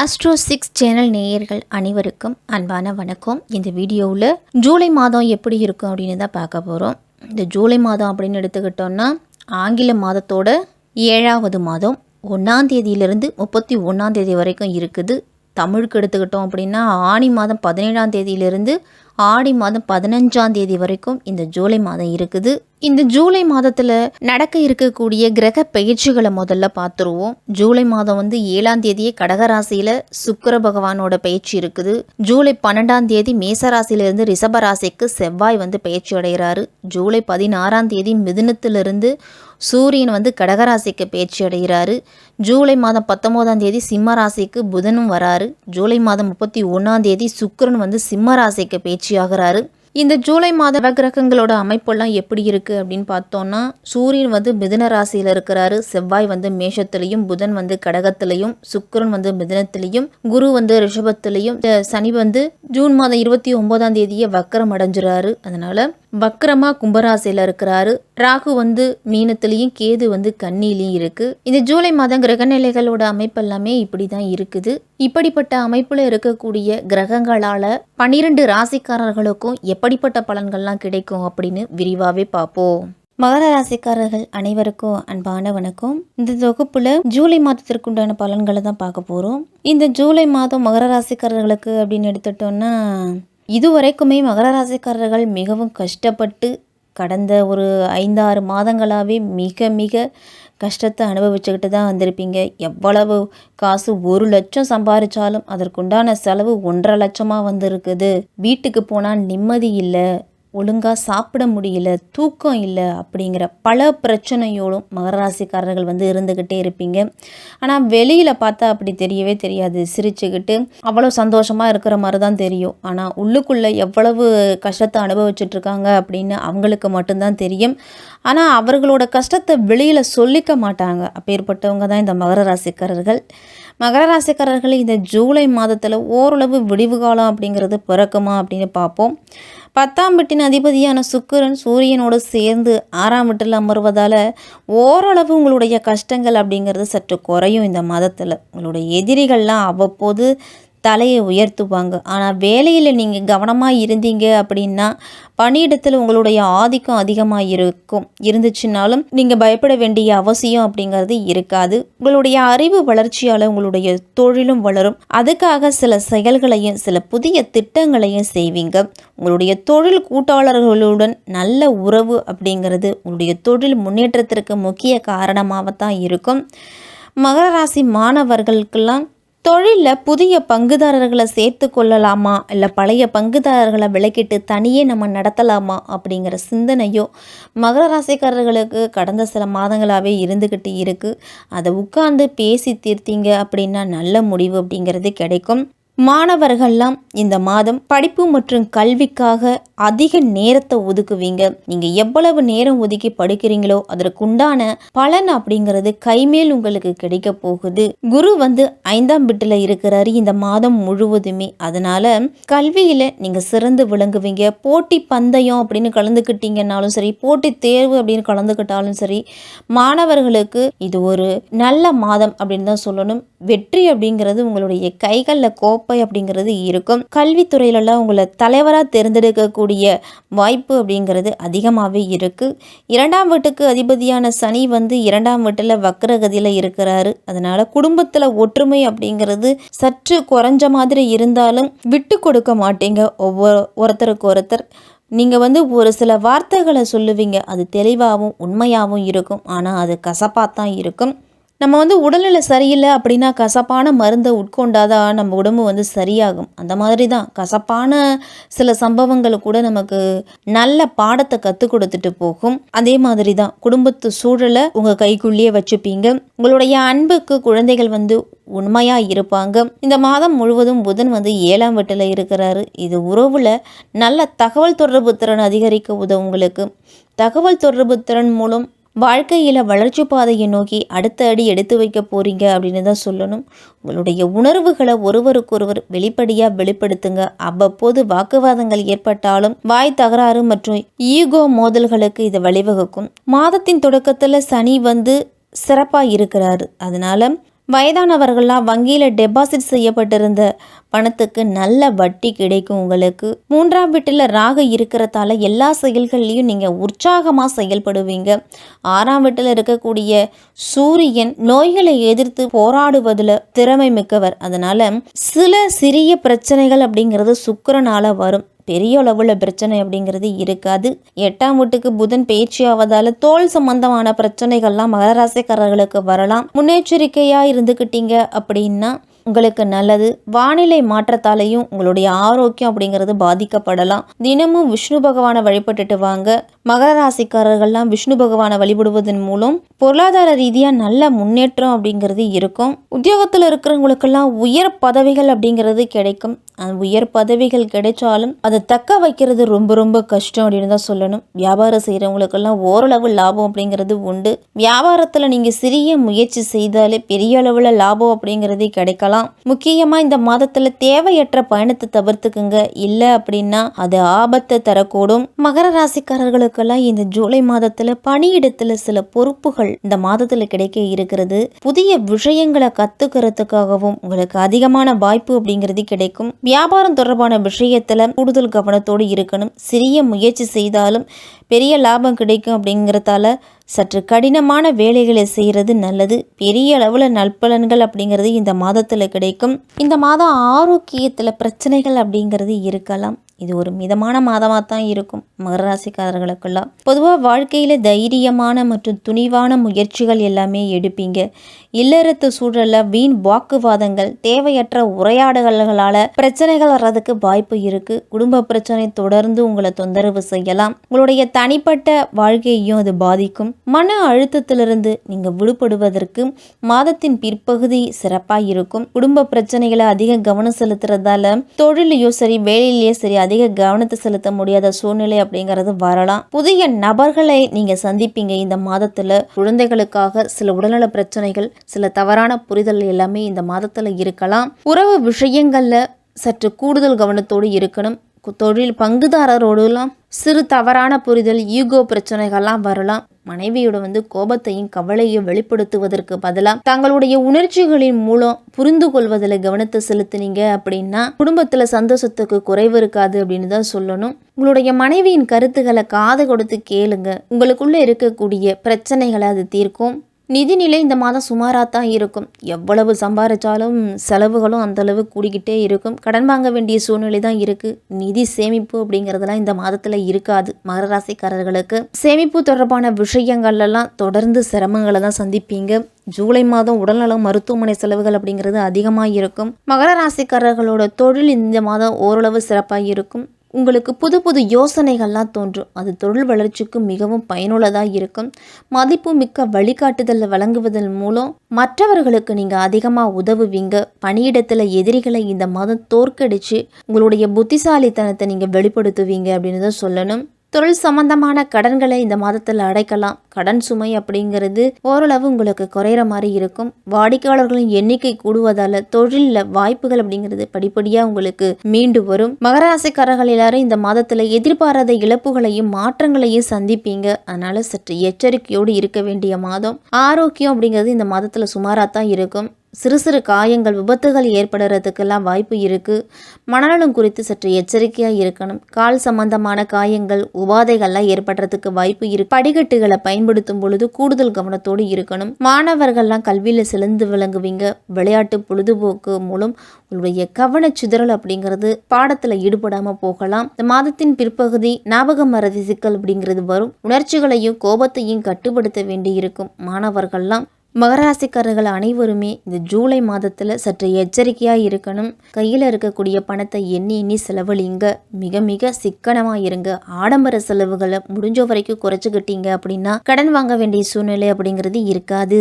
Astro 6 channel நேயர்கள் அனைவருக்கும் அன்பான வணக்கம். இந்த வீடியோவில் ஜூலை மாதம் எப்படி இருக்கும் அப்படின்னு தான் பார்க்க போகிறோம். இந்த ஜூலை மாதம் அப்படின்னு எடுத்துக்கிட்டோம்னா ஆங்கில மாதத்தோட 7வது மாதம் 1ஆம் தேதியிலிருந்து 31ஆம் தேதி வரைக்கும் இருக்குது. தமிழுக்கு எடுத்துக்கிட்டோம் அப்படின்னா ஆனி மாதம் 17ஆம் தேதியிலிருந்து ஆடி மாதம் 15ஆம் தேதி வரைக்கும் இந்த ஜூலை மாதம் இருக்குது. இந்த ஜூலை மாதத்தில் நடக்க இருக்கக்கூடிய கிரக பயிற்சிகளை முதல்ல பார்த்துருவோம். ஜூலை மாதம் 7ஆம் தேதியே கடகராசியில் சுக்கிர பகவானோட பயிற்சி இருக்குது. ஜூலை 12ஆம் தேதி மேசராசியிலிருந்து ரிஷபராசிக்கு செவ்வாய் பயிற்சி அடைகிறாரு. ஜூலை 16ஆம் தேதி மிதுனத்திலிருந்து சூரியன் கடகராசிக்கு பயிற்சி அடைகிறாரு. ஜூலை மாதம் 19ஆம் தேதி சிம்ம ராசிக்கு புதனும் வராரு. ஜூலை மாதம் 31ஆம் தேதி சுக்கிரன் சிம்ம ராசிக்கு பயிற்சி ஆகிறாரு. இந்த ஜூலை மாத நவகிரகங்களோட அமைப்பெல்லாம் எப்படி இருக்குது அப்படின்னு பார்த்தோன்னா சூரியன் மிதுன ராசியில் இருக்கிறாரு. செவ்வாய் மேஷத்துலேயும், புதன் கடகத்திலையும், சுக்கிரன் மிதுனத்திலையும், குரு ரிஷபத்திலையும், சனி ஜூன் மாதம் 29ஆம் தேதியே வக்கரம் அடைஞ்சிறாரு. அதனால வக்கரமா கும்பராசியில் இருக்கிறாரு. ராகு மீனத்திலையும், கேது கன்னிலையும் இருக்கு. இந்த ஜூலை மாதம் கிரகநிலைகளோட அமைப்பு எல்லாமே இப்படி தான் இருக்குது. இப்படிப்பட்ட அமைப்புல இருக்கக்கூடிய கிரகங்களால 12 ராசிக்காரர்களுக்கும் எப்படிப்பட்ட பலன்கள்லாம் கிடைக்கும் அப்படின்னு விரிவாவே பார்ப்போம். மகர ராசிக்காரர்கள் அனைவருக்கும் அன்பான வணக்கம். இந்த தொகுப்புல ஜூலை மாதத்திற்குண்டான பலன்களை தான் பார்க்க போறோம். இந்த ஜூலை மாதம் மகர ராசிக்காரர்களுக்கு அப்படின்னு எடுத்துட்டோம்னா இதுவரைக்குமே மகர ராசிக்காரர்கள் மிகவும் கஷ்டப்பட்டு கடந்த ஒரு 5-6 மாதங்களாகவே மிக மிக கஷ்டத்தை அனுபவிச்சுக்கிட்டு தான் வந்திருப்பீங்க. எவ்வளவு காசு 1 லட்சம் சம்பாதிச்சாலும் அதற்குண்டான செலவு 1.5 லட்சமாக வந்திருக்குது. வீட்டுக்கு போனால் நிம்மதி இல்லை, ஒழுங்காக சாப்பிட முடியல, தூக்கம் இல்லை அப்படிங்கிற பல பிரச்சனையோடும் மகர ராசிக்காரர்கள் இருந்துக்கிட்டே இருப்பீங்க. ஆனால் வெளியில் பார்த்தா அப்படி தெரியவே தெரியாது. சிரிச்சுக்கிட்டு அவ்வளோ சந்தோஷமாக இருக்கிற மாதிரி தான் தெரியும். ஆனால் உள்ளுக்குள்ளே எவ்வளவு கஷ்டத்தை அனுபவிச்சுட்ருக்காங்க அப்படின்னு அவங்களுக்கு மட்டும்தான் தெரியும். ஆனால் அவர்களோட கஷ்டத்தை வெளியில் சொல்லிக்க மாட்டாங்க. அப்பேற்பட்டவங்க தான் இந்த மகர ராசிக்காரர்கள். மகர ராசிக்காரர்கள் இந்த ஜூலை மாதத்தில் ஓரளவு விடிவு காலம் அப்படிங்கிறது பிறக்குமா அப்படின்னு பார்ப்போம். 10ஆம் வீட்டின் அதிபதியான சுக்கிரன் சூரியனோடு சேர்ந்து 6ஆம் வீட்டில் அமர்வதால் ஓரளவு உங்களுடைய கஷ்டங்கள் அப்படிங்கிறது சற்று குறையும். இந்த மாதத்தில் உங்களுடைய எதிரிகள்லாம் அவ்வப்போது தலையை உயர்த்துவாங்க. ஆனால் வேலையில் நீங்கள் கவனமாக இருந்தீங்க அப்படின்னா பணியிடத்தில் உங்களுடைய ஆதிக்கம் அதிகமாக இருந்துச்சுனாலும் நீங்கள் பயப்பட வேண்டிய அவசியம் அப்படிங்கிறது இருக்காது. உங்களுடைய அறிவு வளர்ச்சியால் உங்களுடைய தொழிலும் வளரும். அதுக்காக சில செயல்களையும் சில புதிய திட்டங்களையும் செய்வீங்க. உங்களுடைய தொழில் கூட்டாளர்களுடன் நல்ல உறவு அப்படிங்கிறது உங்களுடைய தொழில் முன்னேற்றத்திற்கு முக்கிய காரணமாகத்தான் இருக்கும். மகர ராசி மாணவர்களுக்கெல்லாம் தொழிலில் புதிய பங்குதாரர்களை சேர்த்து கொள்ளலாமா, இல்லை பழைய பங்குதாரர்களை விலக்கிட்டு தனியே நம்ம நடத்தலாமா அப்படிங்கிற சிந்தனையோ மகர ராசிக்காரர்களுக்கு கடந்த சில மாதங்களாகவே இருந்துக்கிட்டு இருக்குது. அதை உட்கார்ந்து பேசி தீர்த்தீங்க அப்படின்னா நல்ல முடிவு அப்படிங்கிறது கிடைக்கும். மாணவர்கள்லாம் இந்த மாதம் படிப்பு மற்றும் கல்விக்காக அதிக நேரத்தை ஒதுக்குவீங்க. நீங்கள் எவ்வளவு நேரம் ஒதுக்கி படிக்கிறீங்களோ அதற்குண்டான பலன் அப்படிங்கிறது கைமேல் உங்களுக்கு கிடைக்க போகுது. குரு 5ஆம் வீட்டில் இருக்கிறாரு இந்த மாதம் முழுவதுமே. அதனால கல்வியில் நீங்கள் சிறந்து விளங்குவீங்க. போட்டி பந்தயம் அப்படின்னு கலந்துக்கிட்டீங்கன்னாலும் சரி, போட்டி தேர்வு அப்படின்னு கலந்துக்கிட்டாலும் சரி, மாணவர்களுக்கு இது ஒரு நல்ல மாதம் அப்படின்னு தான் சொல்லணும். வெற்றி அப்படிங்கிறது உங்களுடைய கைகளில் கோப்பை அப்படிங்கிறது இருக்கும். கல்வித்துறையிலலாம் உங்களை தலைவராக தேர்ந்தெடுக்கக்கூடிய வாய்ப்பு அப்படிங்கிறது அதிகமாகவே இருக்குது. 2ஆம் வீட்டுக்கு அதிபதியான சனி 2ஆம் வீட்டில் வக்ரகதியில் இருக்கிறாரு. அதனால குடும்பத்தில் ஒற்றுமை அப்படிங்கிறது சற்று குறைஞ்ச மாதிரி இருந்தாலும் விட்டு கொடுக்க மாட்டீங்க ஒருத்தருக்கு ஒருத்தர். நீங்கள் ஒரு சில வார்த்தைகளை சொல்லுவீங்க, அது தெளிவாகவும் உண்மையாகவும் இருக்கும். ஆனால் அது கசப்பாக தான் இருக்கும். நம்ம உடல்நிலை சரியில்லை அப்படின்னா கசப்பான மருந்தை உட்கொண்டாதான் நம்ம உடம்பு சரியாகும். அந்த மாதிரி தான் கசப்பான சில சம்பவங்கள் கூட நமக்கு நல்ல பாடத்தை கற்றுக் கொடுத்துட்டு போகும். அதே மாதிரி தான் குடும்பத்து சூழலை உங்கள் கைக்குள்ளேயே வச்சுப்பீங்க. உங்களுடைய அன்புக்கு குழந்தைகள் உண்மையாக இருப்பாங்க. இந்த மாதம் முழுவதும் புதன் 7ஆம் வீட்டில் இருக்கிறாரு. இது உறவில் நல்ல தகவல் தொடர்பு திறன் அதிகரிக்க உதவும். உங்களுக்கு தகவல் தொடர்பு திறன் மூலம் வாழ்க்கையில் வளர்ச்சி பாதையை நோக்கி அடுத்த அடி எடுத்து வைக்க போகிறீங்க அப்படின்னு தான் சொல்லணும். உங்களுடைய உணர்வுகளை ஒருவருக்கொருவர் வெளிப்படையாக வெளிப்படுத்துங்க. அவ்வப்போது வாக்குவாதங்கள் ஏற்பட்டாலும் வாய் தகராறு மற்றும் ஈகோ மோதல்களுக்கு இது வழிவகுக்கும். மாதத்தின் தொடக்கத்தில் சனி சிறப்பாக இருக்கிறாரு. அதனால வயதானவர்கள்லாம் வங்கியில் டெபாசிட் செய்யப்பட்டிருந்த பணத்துக்கு நல்ல வட்டி கிடைக்கும். உங்களுக்கு 3ஆம் வீட்டில் ராகு இருக்கிறதால எல்லா செயல்கள்லையும் நீங்கள் உற்சாகமாக செயல்படுவீங்க. 6ஆம் வீட்டில் இருக்கக்கூடிய சூரியன் நோய்களை எதிர்த்து போராடுவதில் திறமை மிக்கவர். அதனால் சில சிறிய பிரச்சனைகள் அப்படிங்கிறது சுக்கிரனால வரும். பெரிய அளவில் பிரச்சனை அப்படிங்கிறது இருக்காது. 8ஆம் வீட்டுக்கு புதன் பயிற்சி ஆவதால் தோல் சம்பந்தமான பிரச்சனைகள்லாம் மகர ராசிக்காரர்களுக்கு வரலாம். முன்னெச்சரிக்கையாக இருந்துக்கிட்டீங்க அப்படின்னா உங்களுக்கு நல்லது. வானிலை மாற்றத்தாலையும் உங்களுடைய ஆரோக்கியம் அப்படிங்கிறது பாதிக்கப்படலாம். தினமும் விஷ்ணு பகவானை வழிபட்டுட்டு வாங்க. மகர ராசிக்காரர்கள்லாம் விஷ்ணு பகவானை வழிபடுவதன் மூலம் பொருளாதார ரீதியாக நல்ல முன்னேற்றம் அப்படிங்கிறது இருக்கும். உத்தியோகத்தில் இருக்கிறவங்களுக்கெல்லாம் உயர் பதவிகள் அப்படிங்கிறது கிடைக்கும். அந்த உயர் பதவிகள் கிடைச்சாலும் அதை தக்க வைக்கிறது ரொம்ப ரொம்ப கஷ்டம் அப்படின்னு தான் சொல்லணும். வியாபாரம் செய்கிறவங்களுக்கெல்லாம் ஓரளவு லாபம் அப்படிங்கிறது உண்டு. வியாபாரத்தில் நீங்கள் சிறிய முயற்சி செய்தாலே பெரிய அளவில் லாபம் அப்படிங்கிறது கிடைக்கலாம். முக்கியமாக இந்த மாதத்தில் தேவையற்ற பயணத்தை தவிர்த்துக்குங்க. இல்லை அப்படின்னா அது ஆபத்தை தரக்கூடும். மகர ராசிக்காரர்களுக்கெல்லாம் இந்த ஜூலை மாதத்தில் பணியிடத்தில் சில பொறுப்புகள் இந்த மாதத்தில் கிடைக்க இருக்கிறது. புதிய விஷயங்களை கற்றுக்கிறதுக்காகவும் உங்களுக்கு அதிகமான வாய்ப்பு அப்படிங்கிறது கிடைக்கும். வியாபாரம் தொடர்பான விஷயத்தில் கூடுதல் கவனத்தோடு இருக்கணும். சிறிய முயற்சி செய்தாலும் பெரிய லாபம் கிடைக்கும் அப்படிங்கிறதால சற்று கடினமான வேலைகளை செய்கிறது நல்லது. பெரிய அளவில் நற்பலன்கள் அப்படிங்கிறது இந்த மாதத்தில் கிடைக்கும். இந்த மாதம் ஆரோக்கியத்தில் பிரச்சனைகள் அப்படிங்கிறது இருக்கலாம். இது ஒரு மிதமான மாதமாக தான் இருக்கும் மகர ராசிக்காரர்களுக்கெல்லாம். பொதுவாக வாழ்க்கையில் தைரியமான மற்றும் துணிவான முயற்சிகள் எல்லாமே எடுப்பீங்க. இல்லறத்து சூழலில் வீண் வாக்குவாதங்கள் தேவையற்ற உரையாடல்களால் பிரச்சனைகள் வர்றதுக்கு வாய்ப்பு இருக்குது. குடும்ப பிரச்சனை தொடர்ந்து உங்களை தொந்தரவு செய்யலாம். உங்களுடைய தனிப்பட்ட வாழ்க்கையையும் அது பாதிக்கும். மன அழுத்தத்திலிருந்து நீங்கள் விடுபடுவதற்கு மாதத்தின் பிற்பகுதி சிறப்பாக இருக்கும். குடும்ப பிரச்சனைகளை அதிக கவனம் செலுத்துறதால தொழிலையோ சரி வேலையிலேயோ சரி அதிக கவனத்தை செலுத்த முடியாத சூழ்நிலை அப்படிங்கிறது வரலாம். புதிய நபர்களை நீங்க சந்திப்பீங்க இந்த மாதத்துல. குழந்தைகளுக்காக சில உடல்நல பிரச்சனைகள், சில தவறான புரிதல் எல்லாமே இந்த மாதத்துல இருக்கலாம். உறவு விஷயங்கள்ல சற்று கூடுதல் கவனத்தோடு இருக்கணும். தொழில் பங்குதாரரோடலாம் சிறு தவறான புரிதல், ஈகோ பிரச்சனைகள்லாம் வரலாம். மனைவியோட கோபத்தையும் கவலையும் வெளிப்படுத்துவதற்கு பதிலாக தங்களுடைய உணர்ச்சிகளின் மூலம் புரிந்து கொள்வதில் கவனத்தை செலுத்தினீங்க அப்படின்னா குடும்பத்தில் சந்தோஷத்துக்கு குறைவு இருக்காது அப்படின்னு தான் சொல்லணும். உங்களுடைய மனைவியின் கருத்துக்களை காது கொடுத்து கேளுங்க. உங்களுக்குள்ள இருக்கக்கூடிய பிரச்சனைகளை அது தீர்க்கும். நிதிநிலை இந்த மாதம் சுமாராக தான் இருக்கும். எவ்வளவு சம்பாதிச்சாலும் செலவுகளும் அந்தளவு கூடிக்கிட்டே இருக்கும். கடன் வாங்க வேண்டிய சூழ்நிலை தான் இருக்குது. நிதி சேமிப்பு அப்படிங்கிறதுலாம் இந்த மாதத்தில் இருக்காது. மகர ராசிக்காரர்களுக்கு சேமிப்பு தொடர்பான விஷயங்கள்லாம் தொடர்ந்து சிரமங்களை தான் சந்திப்பீங்க. ஜூலை மாதம் உடல்நலம் மருத்துவமனை செலவுகள் அப்படிங்கிறது அதிகமாக இருக்கும். மகர ராசிக்காரர்களோட தொழில் இந்த மாதம் ஓரளவு சிறப்பாக இருக்கும். உங்களுக்கு புது புது யோசனைகள்லாம் தோன்றும். அது தொழில் வளர்ச்சிக்கு மிகவும் பயனுள்ளதாக இருக்கும். மதிப்பு மிக்க வழிகாட்டுதல் வழங்குவதன் மூலம் மற்றவர்களுக்கு நீங்கள் அதிகமாக உதவுவீங்க. பணியிடத்தில் எதிரிகளை இந்த மாதம் தோற்கடிச்சு உங்களுடைய புத்திசாலித்தனத்தை நீங்கள் வெளிப்படுத்துவீங்க அப்படின்னு தான் சொல்லணும். தொழில் சம்பந்தமான கடன்களை இந்த மாதத்தில் அடைக்கலாம். கடன் சுமை அப்படிங்கிறது ஓரளவு உங்களுக்கு குறையிற மாதிரி இருக்கும். வாடிக்கையாளர்களின் எண்ணிக்கை கூடுவதால் தொழிலில் வாய்ப்புகள் அப்படிங்கிறது படிப்படியாக உங்களுக்கு மீண்டு வரும். மகர ராசிக்காரர்கள் எல்லாரும் இந்த மாதத்தில் எதிர்பாராத இழப்புகளையும் மாற்றங்களையும் சந்திப்பீங்க. அதனால சற்று எச்சரிக்கையோடு இருக்க வேண்டிய மாதம். ஆரோக்கியம் அப்படிங்கிறது இந்த மாதத்தில் சுமாராக தான் இருக்கும். சிறு சிறு காயங்கள், விபத்துகள் ஏற்படுறதுக்கெல்லாம் வாய்ப்பு இருக்குது. மனநலம் குறித்து சற்று எச்சரிக்கையாக இருக்கணும். கால் சம்பந்தமான காயங்கள், உபாதைகள்லாம் ஏற்படுறதுக்கு வாய்ப்பு இருக்குது. படிக்கட்டுகளை பயன்படுத்தும் பொழுது கூடுதல் கவனத்தோடு இருக்கணும். மாணவர்கள்லாம் கல்வியில் சிறந்து விளங்குவீங்க. விளையாட்டு பொழுதுபோக்கு மூலம் உங்களுடைய கவனச்சிதறல் அப்படிங்கிறது பாடத்தில் ஈடுபடாமல் போகலாம். இந்த மாதத்தின் பிற்பகுதி ஞாபக மறதி சிக்கல் அப்படிங்கிறது வரும். உணர்ச்சிகளையும் கோபத்தையும் கட்டுப்படுத்த வேண்டி இருக்கும். மாணவர்கள்லாம் மகராசிக்காரர்கள் அனைவருமே இந்த ஜூலை மாதத்தில் சற்று எச்சரிக்கையாக இருக்கணும். கையில் இருக்கக்கூடிய பணத்தை எண்ணி செலவழிங்க. மிக மிக சிக்கனமாக இருங்க. ஆடம்பர செலவுகளை முடிஞ்ச வரைக்கும் குறைச்சிக்கிட்டீங்க அப்படின்னா கடன் வாங்க வேண்டிய சூழ்நிலை அப்படிங்கிறது இருக்காது.